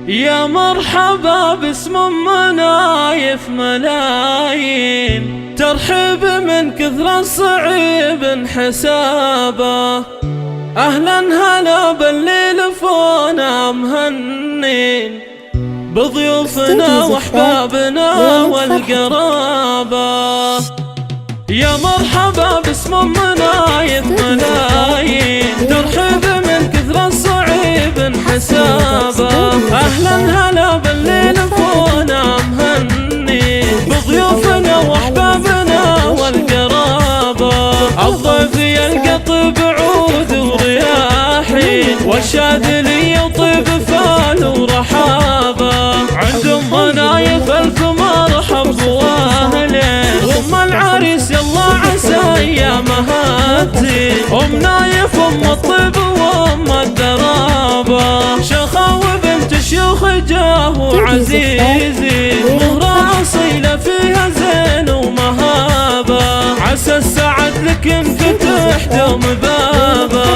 يا مرحبا باسم منايف ملايين، ترحب من كثر الصعيب حسابه. أهلا هلا بالليل فونا مهنين بضيوفنا واحبابنا والقرابة. يا مرحبا باسم منايف ملايين، ترحب من كثر الصعيب حسابه. أهلا هلا بالليل فونا مهنين بضيوفنا واحبابنا والقرابة. الضيف يلقى طيب عود ورياحين، والشاذلي يطيب فال ورحابة. عندهم منايف الف مرحب واهلين، وام العريس يلا عسى ايامها تزين. ام نايف ام الطيب وام الدرابة، شخاوة بنت شيوخ جاه وعزيزي، مهرة اصيلة فيها زين ومهابة. عسى السعد لك انفتح دوم بابه.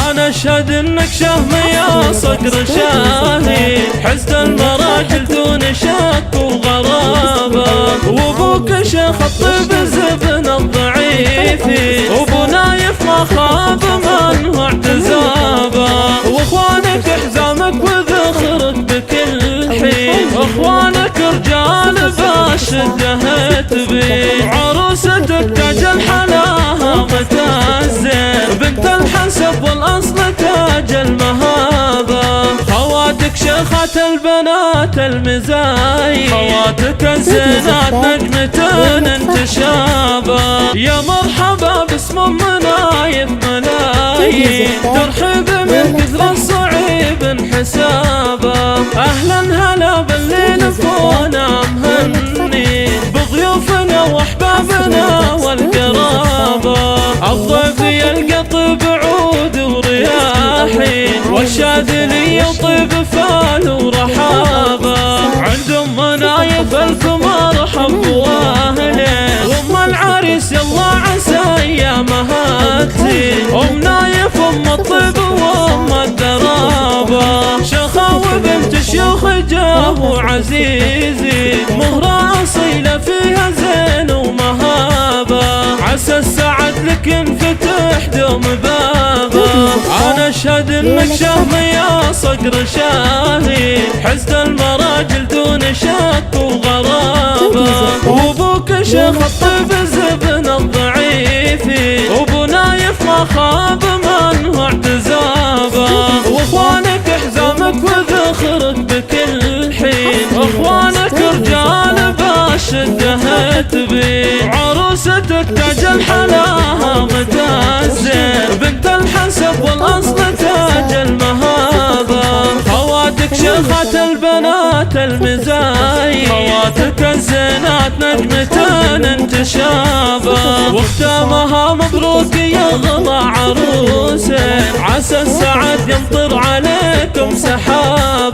انا اشهد انك شهم يا صقر شاهي، حزن المراجل دون شك وغرابه. وابوك شيخ الطيب زبن الضعيفي، وابو نايف ما خاب من هو اعتزابه. واخوانك حزامك وذخرك بكل حين، اخوانك رجال باشده تبي. عروستك تاج الحلاها متازين، بنت الحسب والاصل تاج المهابه. خواتك شيخات البنات المزايين، خواتك الزينات نجمتين انتشابه. يا مرحبا باسم منايف ملايين، ترحب من كثر الصعيب حسابه. اهلا هلا بالليل فونا مهنين بضيوفنا واحبابنا والقرابه. الضيف يلقى طيب عود ورياحين، والشاذلي يطيب فال ورحابه. عندهم منايف الف مرحب واهلين، وام العريس يلا عسى ايامها تزين. ام نايف ام الطيب وام الدرابه، شخاوة بنت شيوخ جاه وعزيزي، مهرة اصيلة فيها زين ومهابة. عسى السعد لك انفتح دوم بابه. انا اشهد انك شهم يا صقر شاهي، حزن المراجل دون شك وغرابه. وابوك شيخ الطيب زبن الضعيفي، وابو نايف ما خاب من هو اعتزابه. واخوانك حزامك وذخرك بكل حين، اخوانك رجال باشده تبي. عروستك تاج الحلاها متازين، بنت الحسب والاصل تاج المهابه. خواتك شيخات البنات المزايين، خواتك الزينات نجمتين انتشابه. واختامها مبروك يا غلا عروسين، عسى السعد يمطر عليكم سحابه.